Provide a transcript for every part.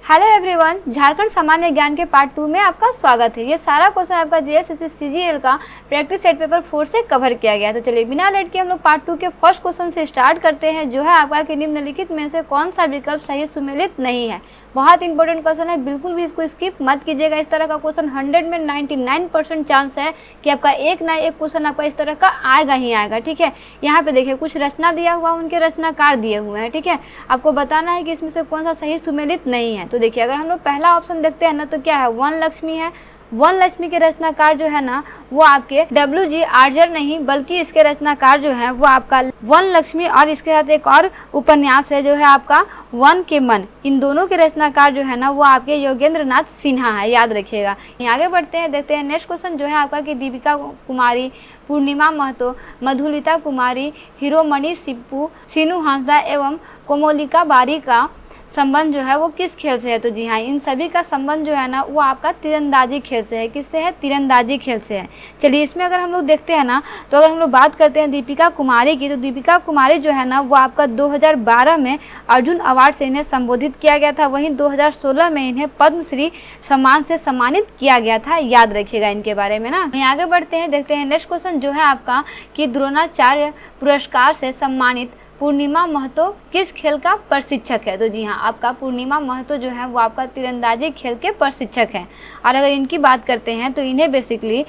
Hello everyone, Jharkhand सामान्य ज्ञान के पार्ट 2 में आपका स्वागत है। ये सारा क्वेश्चन आपका जीएसएससी सीजीएल का प्रैक्टिस सेट पेपर 4 से कवर किया गया है। तो चलिए बिना लेट के हम लोग पार्ट 2 के फर्स्ट क्वेश्चन से स्टार्ट करते हैं, जो है आपका कि निम्नलिखित में से कौन सा विकल्प सही सुमेलित नहीं है। बहुत इंपॉर्टेंट क्वेश्चन है, बिल्कुल भी इसको स्किप मत कीजिएगा। इस तरह का क्वेश्चन 100 में 99% चांस है कि आपका एक ना एक क्वेश्चन आपका इस तरह का आएगा ही आएगा। ठीक है, यहाँ पे देखिए कुछ रचना दिया हुआ, उनके रचनाकार दिए हुए हैं। ठीक है, आपको बताना है कि इसमें से कौन सा सही सुमेलित नहीं है। तो देखिए अगर हम लोग पहला ऑप्शन देखते हैं ना, तो क्या है, वन लक्ष्मी है। वन लक्ष्मी के रचनाकार जो है ना वो आपके WG आर्जर नहीं, बल्कि इसके रचनाकार जो है वो आपका वन लक्ष्मी और इसके साथ एक और उपन्यास है जो है आपका वन के मन। इन दोनों के रचनाकार जो है ना वो आपके योगेंद्र नाथ सिन्हा है, याद रखिएगा। आगे बढ़ते हैं, देखते हैं नेक्स्ट क्वेश्चन जो है आपका कि दीपिका कुमारी, पूर्णिमा महतो, मधुलिता कुमारी, हीरोमणि सिप्पू, सीनू हांसदा एवं कोमोलिका बारी का संबंध जो है वो किस खेल से है। तो जी हाँ, इन सभी का संबंध जो है ना वो आपका तीरंदाजी खेल से है। किससे है? तीरंदाजी खेल से है। चलिए इसमें अगर हम लोग देखते हैं ना, तो अगर हम लोग बात करते हैं दीपिका कुमारी की, तो दीपिका कुमारी जो है ना वो आपका 2012 में अर्जुन अवार्ड से इन्हें संबोधित किया गया था। वहीं 2016 में इन्हें पद्मश्री सम्मान से सम्मानित किया गया था, याद रखिएगा इनके बारे में ना। वहीं आगे बढ़ते हैं, देखते हैं नेक्स्ट क्वेश्चन जो है आपका कि द्रोणाचार्य पुरस्कार से सम्मानित पूर्णिमा महतो किस खेल का प्रशिक्षक है। तो जी हाँ, आपका पूर्णिमा महतो जो है वो आपका तीरंदाजी खेल के प्रशिक्षक हैं। और अगर इनकी बात करते हैं तो इन्हें बेसिकली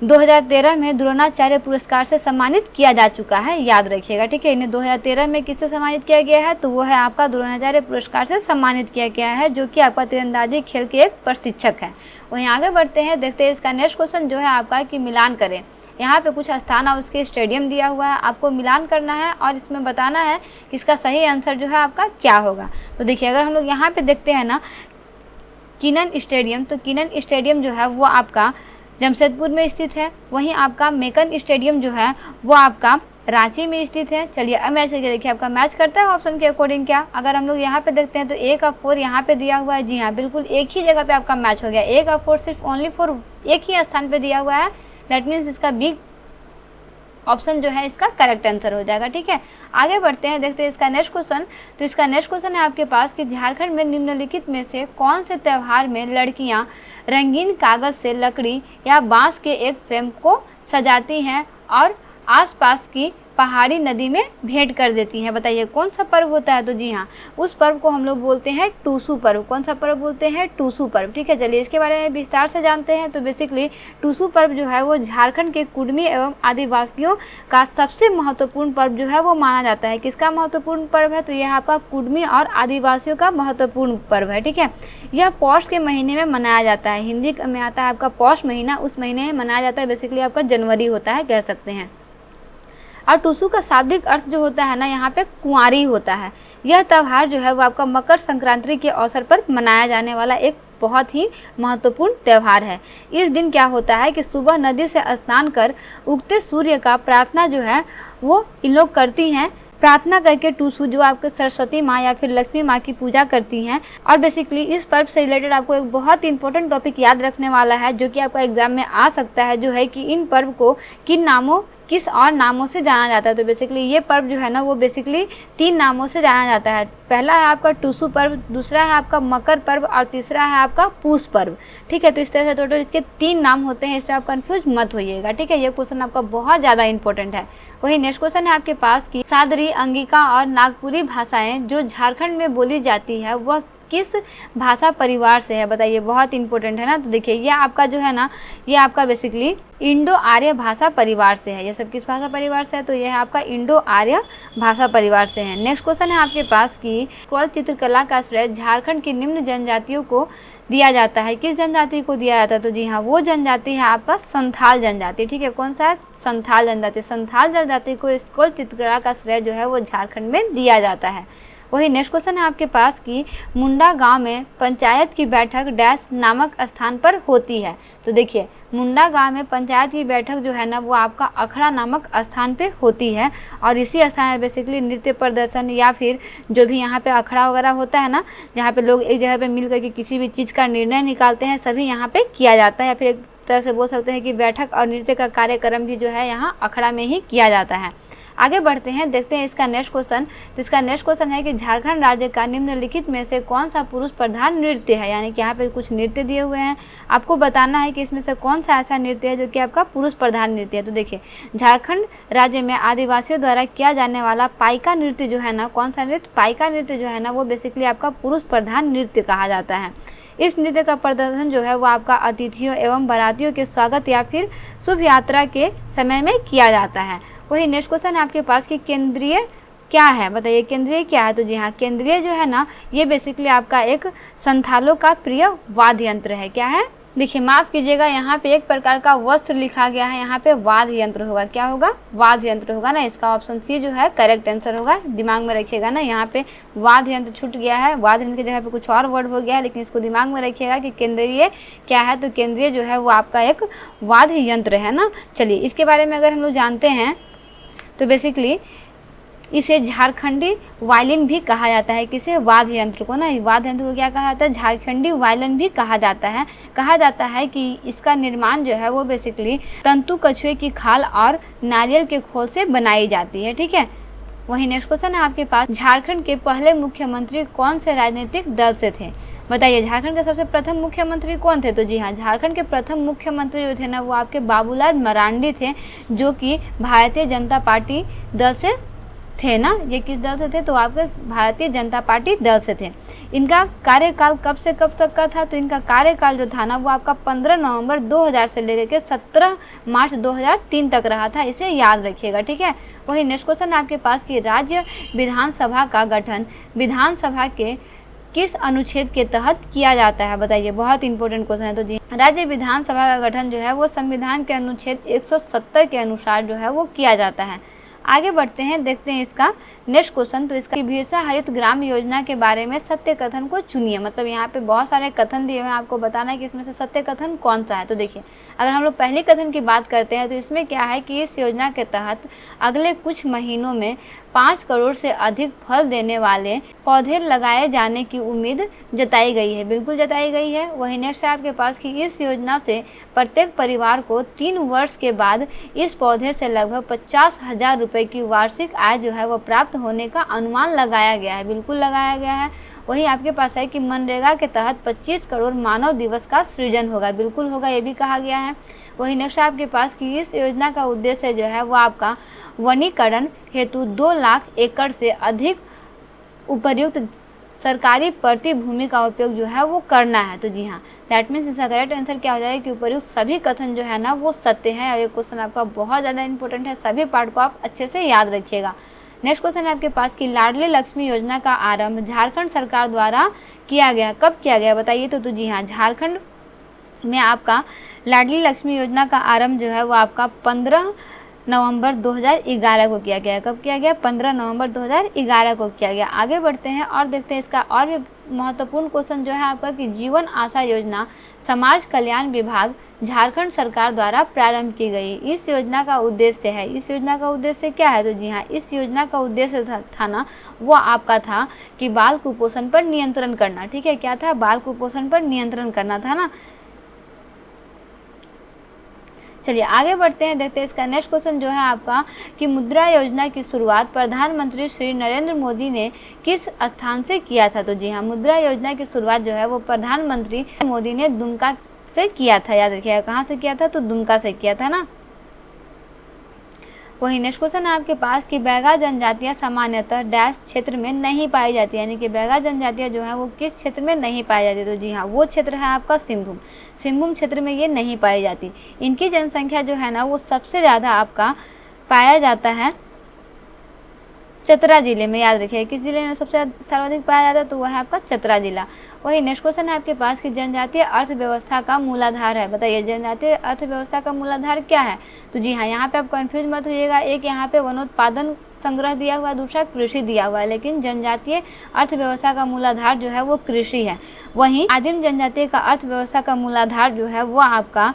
2013 में द्रोणाचार्य पुरस्कार से सम्मानित किया जा चुका है, याद रखिएगा। ठीक है, इन्हें 2013 में किससे सम्मानित किया गया है, तो वो है आपका द्रोणाचार्य पुरस्कार से सम्मानित किया गया है, जो कि आपका तीरंदाजी खेल के एक प्रशिक्षक है। वहीं आगे बढ़ते हैं, देखते हैं इसका नेक्स्ट क्वेश्चन जो है आपका कि मिलान करें। यहाँ पे कुछ स्थान और उसके स्टेडियम दिया हुआ है, आपको मिलान करना है और इसमें बताना है कि इसका सही आंसर जो है आपका क्या होगा। तो देखिए अगर हम लोग यहाँ पे देखते हैं ना किनन स्टेडियम, तो किनन स्टेडियम जो है वो आपका जमशेदपुर में स्थित है। वहीं आपका मेकन स्टेडियम जो है वो आपका रांची में स्थित है। चलिए अब मैच करके देखिए आपका मैच करता है ऑप्शन के अकॉर्डिंग क्या। अगर हम लोग यहाँ पे देखते हैं तो 1 और 4 यहाँ पे दिया हुआ है। जी हाँ, बिल्कुल एक ही जगह पे आपका मैच हो गया। 1 और 4 सिर्फ ओनली फॉर एक ही स्थान पे दिया हुआ है। दैट मीन्स इसका बी ऑप्शन जो है इसका करेक्ट आंसर हो जाएगा। ठीक है, आगे बढ़ते हैं, देखते हैं इसका नेक्स्ट क्वेश्चन। तो इसका नेक्स्ट क्वेश्चन है आपके पास कि झारखंड में निम्नलिखित में से कौन से त्यौहार में लड़कियां रंगीन कागज से लकड़ी या बांस के एक फ्रेम को सजाती हैं और आसपास की पहाड़ी नदी में भेंट कर देती हैं। बताइए कौन सा पर्व होता है। तो जी हाँ, उस पर्व को हम लोग बोलते हैं टूसू पर्व। कौन सा पर्व बोलते हैं? टूसू पर्व। ठीक है, चलिए इसके बारे में विस्तार से जानते हैं। तो बेसिकली टूसू पर्व जो है वो झारखंड के कुडमी एवं आदिवासियों का सबसे महत्वपूर्ण पर्व जो है वो माना जाता है। किसका महत्वपूर्ण पर्व है? तो यह आपका कुडमी और आदिवासियों का महत्वपूर्ण पर्व है। ठीक है, यह पौष के महीने में मनाया जाता है। हिंदी में आता है आपका पौष महीना, उस महीने में मनाया जाता है। बेसिकली आपका जनवरी होता है, कह सकते हैं। और टूसू का शाब्दिक अर्थ जो होता है ना यहाँ पे कुंवारी होता है। यह त्यौहार जो है वो आपका मकर संक्रांति के अवसर पर मनाया जाने वाला एक बहुत ही महत्वपूर्ण त्यौहार है। इस दिन क्या होता है कि सुबह नदी से स्नान कर उगते सूर्य का प्रार्थना जो है वो इन लोग करती हैं। प्रार्थना करके टूसू जो आपके सरस्वती माँ या फिर लक्ष्मी माँ की पूजा करती हैं। और बेसिकली इस पर्व से रिलेटेड आपको एक बहुत इंपॉर्टेंट टॉपिक याद रखने वाला है, जो कि आपका एग्जाम में आ सकता है, जो है कि इन पर्व को किस और नामों से जाना जाता है। तो बेसिकली ये पर्व जो है ना वो बेसिकली 3 नामों से जाना जाता है। पहला है आपका टूसू पर्व, दूसरा है आपका मकर पर्व और तीसरा है आपका पूस पर्व। ठीक है, तो इस तरह से टोटल इसके 3 नाम होते हैं, इसलिए आप कंफ्यूज मत होइएगा। ठीक है, ये क्वेश्चन आपका बहुत ज़्यादा इंपॉर्टेंट है। वही नेक्स्ट क्वेश्चन है आपके पास कि सादरी, अंगिका और नागपुरी भाषाएं जो झारखंड में बोली जाती है वह किस भाषा परिवार से है। बताइए, बहुत इंपॉर्टेंट है ना। तो देखिए ये आपका जो है ना ये आपका बेसिकली इंडो आर्य भाषा परिवार से है। ये सब किस भाषा परिवार से है? तो यह आपका इंडो आर्य भाषा परिवार से है। नेक्स्ट क्वेश्चन है आपके पास कि स्क्रॉल चित्रकला का श्रेय झारखंड की निम्न जनजातियों को दिया जाता है। किस जनजाति को दिया जाता है? तो जी हाँ, वो जनजाति है आपका संथाल जनजाति। ठीक है, कौन सा है? संथाल जनजाति। संथाल जनजाति को स्क्रॉल चित्रकला का श्रेय जो है वो झारखंड में दिया जाता है। वही नेक्स्ट क्वेश्चन है आपके पास कि मुंडा गांव में पंचायत की बैठक डैश नामक स्थान पर होती है। तो देखिए मुंडा गांव में पंचायत की बैठक जो है ना वो आपका अखड़ा नामक स्थान पे होती है। और इसी स्थान में बेसिकली नृत्य प्रदर्शन या फिर जो भी यहाँ पे अखड़ा वगैरह होता है ना, जहाँ पे लोग एक जगह पे मिल करके किसी भी चीज़ का निर्णय निकालते हैं, सभी यहाँ पे किया जाता है। फिर एक तरह से बोल सकते हैं कि बैठक और नृत्य का कार्यक्रम भी जो है यहाँ अखड़ा में ही किया जाता है। आगे बढ़ते हैं, देखते हैं इसका नेक्स्ट क्वेश्चन। तो इसका नेक्स्ट क्वेश्चन है कि झारखंड राज्य का निम्नलिखित में से कौन सा पुरुष प्रधान नृत्य है, यानी कि यहाँ पे कुछ नृत्य दिए हुए हैं, आपको बताना है कि इसमें से कौन सा ऐसा नृत्य है जो कि आपका पुरुष प्रधान नृत्य है। तो देखिए, झारखंड राज्य में आदिवासियों द्वारा किया जाने वाला पाइका नृत्य जो है ना, कौन सा नृत्य, पाइका नृत्य जो है ना, वो बेसिकली आपका पुरुष प्रधान नृत्य कहा जाता है। इस नृत्य का प्रदर्शन जो है वो आपका अतिथियों एवं बारातियों के स्वागत या फिर शुभ यात्रा के समय में किया जाता है। वही नेक्स्ट क्वेश्चन है आपके पास कि केंद्रीय क्या है, बताइए केंद्रीय क्या है। तो जी हाँ, केंद्रीय जो है ना, ये बेसिकली आपका एक संथालों का प्रिय वाद्य यंत्र है। क्या है, देखिए माफ़ कीजिएगा, यहाँ पे एक प्रकार का वस्त्र लिखा गया है, यहाँ पे वाद्य यंत्र होगा। क्या होगा, वाद्य यंत्र होगा ना। इसका ऑप्शन सी जो है करेक्ट आंसर होगा, दिमाग में रखिएगा ना। यहाँ पे वाद्य यंत्र छूट गया है, वाद्य यंत्र की जगह पे कुछ और वर्ड हो गया है, लेकिन इसको दिमाग में रखिएगा कि केंद्रीय क्या है। तो केंद्रीय जो है वो आपका एक वाद्य यंत्र है ना। चलिए, इसके बारे में अगर हम लोग जानते हैं तो बेसिकली इसे झारखंडी वायलिन भी कहा जाता है। किसे, वाद्य यंत्र को ना, वाद्य यंत्र को क्या कहा जाता है, झारखंडी वायलिन भी कहा जाता है। कहा जाता है कि इसका निर्माण जो है वो बेसिकली तंतु कछुए की खाल और नारियल के खोल से बनाई जाती है। ठीक है। वही नेक्स्ट क्वेश्चन है आपके पास, झारखंड के पहले मुख्यमंत्री कौन से राजनीतिक दल से थे, बताइए झारखंड के सबसे प्रथम मुख्यमंत्री कौन थे। तो जी हाँ, झारखंड के प्रथम मुख्यमंत्री जो थे ना वो आपके बाबूलाल मरांडी थे, जो कि भारतीय जनता पार्टी दल से थे ना। ये किस दल से थे, तो आपके भारतीय जनता पार्टी दल से थे। इनका कार्यकाल कब से कब तक का था, तो इनका कार्यकाल जो था ना वो आपका 15 नवंबर 2000 से लेकर के 17 मार्च 2003 तक रहा था। इसे याद रखिएगा। ठीक है। वही नेक्स्ट क्वेश्चन आपके पास कि राज्य विधानसभा का गठन विधानसभा के किस अनुच्छेद के तहत किया जाता है, बताइए, बहुत इंपॉर्टेंट क्वेश्चन है। तो जी, राज्य विधानसभा का गठन जो है वो संविधान के अनुच्छेद 170 के अनुसार जो है वो किया जाता है। आगे बढ़ते हैं, देखते हैं इसका नेक्स्ट क्वेश्चन। तो इसका बिरसा हरित ग्राम योजना के बारे में सत्य कथन को चुनिए। मतलब यहाँ पे बहुत सारे कथन दिए हुए हैं, आपको बताना है कि इसमें से सत्य कथन कौन सा है। तो देखिए, अगर हम लोग पहले कथन की बात करते हैं तो इसमें क्या है कि इस योजना के तहत अगले कुछ महीनों में 5 करोड़ से अधिक फल देने वाले पौधे लगाए जाने की उम्मीद जताई गई है। बिल्कुल जताई गई है। वही नेक्स्ट है आपके पास कि इस योजना से प्रत्येक परिवार को 3 वर्ष के बाद इस पौधे से लगभग 50,000 रुपये की वार्षिक आय जो है वो प्राप्त होने का अनुमान लगाया गया है। बिल्कुल लगाया गया है। वही आपके पास है कि मनरेगा के तहत 25 करोड़ मानव दिवस का सृजन होगा। बिल्कुल होगा, ये भी कहा गया है। वही नेक्स्ट आपके पास कि इस योजना का उद्देश्य जो है वो आपका वनीकरण हेतु 2 लाख एकड़ से अधिक उपर्युक्त सरकारी प्रति भूमि का उपयोग जो है वो करना है। तो जी हाँ, दैट मीन्स इसका करेक्ट आंसर क्या हो जाएगा कि उपर्युक्त सभी कथन जो है ना वो सत्य है। और ये क्वेश्चन आपका बहुत ज़्यादा इंपॉर्टेंट है, सभी पार्ट को आप अच्छे से याद रखिएगा। नेक्स्ट क्वेश्चन है आपके पास कि लाडली लक्ष्मी योजना का आरंभ झारखंड सरकार द्वारा किया गया, कब किया गया, बताइए। तो जी हाँ, झारखंड में आपका लाडली लक्ष्मी योजना का आरंभ जो है वो आपका 15 नवंबर 2011 को किया गया। कब किया गया, 15 नवंबर 2011 को किया गया। आगे बढ़ते हैं और देखते हैं इसका और भी महत्वपूर्ण क्वेश्चन जो है आपका कि जीवन आशा योजना समाज कल्याण विभाग झारखंड सरकार द्वारा प्रारंभ की गई। इस योजना का उद्देश्य है, इस योजना का उद्देश्य क्या है। तो जी हाँ, इस योजना का उद्देश्य था ना वो आपका था कि बाल कुपोषण पर नियंत्रण करना। ठीक है, क्या था, बाल कुपोषण पर नियंत्रण करना था ना। चलिए आगे बढ़ते हैं, देखते हैं इसका नेक्स्ट क्वेश्चन जो है आपका कि मुद्रा योजना की शुरुआत प्रधानमंत्री श्री नरेंद्र मोदी ने किस स्थान से किया था। तो जी हाँ, मुद्रा योजना की शुरुआत जो है वो प्रधानमंत्री मोदी ने दुमका से किया था। याद रखिएगा, कहाँ से किया था, तो दुमका से किया था ना। वही नेक्स्ट क्वेश्चन है आपके पास कि बैगा जनजातियाँ सामान्यतः डैश क्षेत्र में नहीं पाई जाती, यानी कि बैगा जनजातियाँ जो है वो किस क्षेत्र में नहीं पाई जाती। तो जी हाँ, वो क्षेत्र है आपका सिंहभूम। सिंहभूम क्षेत्र में ये नहीं पाई जाती। इनकी जनसंख्या जो है ना वो सबसे ज़्यादा आपका पाया जाता है चतरा जिले में। याद रखिए, किस जिले में सबसे सर्वाधिक पाया जाता है, तो वह है आपका चतरा जिला। वही नेक्स्ट क्वेश्चन है आपके पास कि जनजातीय अर्थव्यवस्था का मूलाधार है, बताइए जनजातीय अर्थव्यवस्था का मूलाधार क्या है। तो जी हाँ, यहाँ पे आप कंफ्यूज मत होइएगा। एक यहाँ पे वनोत्पादन संग्रह दिया हुआ है, दूसरा कृषि दिया हुआ है, लेकिन जनजातीय अर्थव्यवस्था का मूलाधार जो है वो कृषि है। वहीं आदिम जनजातीय का अर्थव्यवस्था का मूलाधार जो है वो आपका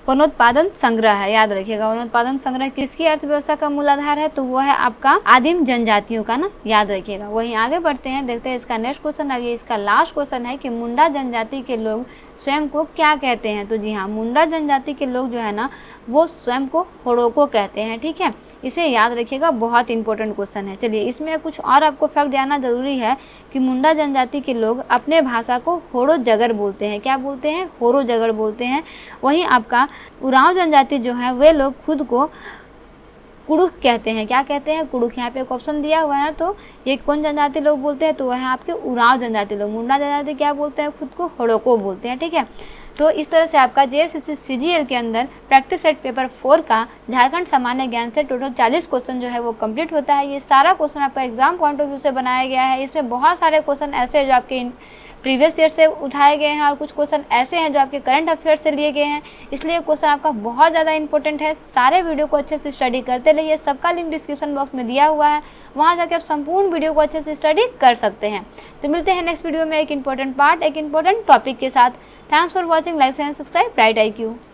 वनोत्पादन संग्रह है। याद रखिएगा, वनोत्पादन संग्रह किसकी अर्थव्यवस्था का मूलाधार है, तो वो है आपका आदिम जनजातियों का ना। याद रखिएगा। वहीं आगे बढ़ते हैं, देखते हैं इसका नेक्स्ट क्वेश्चन। अब ये इसका लास्ट क्वेश्चन है कि मुंडा जनजाति के लोग स्वयं को क्या कहते हैं। तो जी हाँ, मुंडा जनजाति के लोग जो है ना वो स्वयं को होड़ोको कहते हैं। ठीक है, इसे याद रखिएगा, बहुत इंपॉर्टेंट क्वेश्चन है। चलिए इसमें कुछ और आपको फैक्ट जानना जरूरी है कि मुंडा जनजाति के लोग अपने भाषा को होरो जगर बोलते हैं। क्या बोलते हैं? होरो जगर बोलते हैं। वहीं आपका उरांव जनजाति जो है वे लोग खुद को कुड़ुख कहते हैं। क्या कहते हैं? कुड़ुख। यहाँ पे एक ऑप्शन दिया हुआ है, तो ये कौन जनजाति लोग बोलते हैं? तो वह है आपके उरांव जनजाति लोग। मुंडा जनजाति क्या बोलते हैं? खुद को हड़ोको बोलते हैं। ठीक है, तो इस तरह से आपका JSSC CGL के अंदर प्रैक्टिस सेट पेपर 4 का झारखंड सामान्य ज्ञान से टोटल 40 क्वेश्चन जो है वो कंप्लीट होता है। ये सारा क्वेश्चन आपका एग्जाम पॉइंट ऑफ व्यू से बनाया गया है। इसमें बहुत सारे क्वेश्चन ऐसे हैं जो आपके प्रीवियस ईयर से उठाए गए हैं और कुछ क्वेश्चन ऐसे हैं जो आपके करंट अफेयर से लिए गए हैं। इसलिए क्वेश्चन आपका बहुत ज़्यादा इंपॉर्टेंट है। सारे वीडियो को अच्छे से स्टडी करते रहिए। सबका लिंक डिस्क्रिप्शन बॉक्स में दिया हुआ है, वहाँ जाकर आप संपूर्ण वीडियो को अच्छे से स्टडी कर सकते हैं। तो मिलते हैं नेक्स्ट वीडियो में एक इंपॉर्टेंट पार्ट, एक इंपॉर्टेंट टॉपिक के साथ। Thanks for watching. Like and subscribe bright IQ।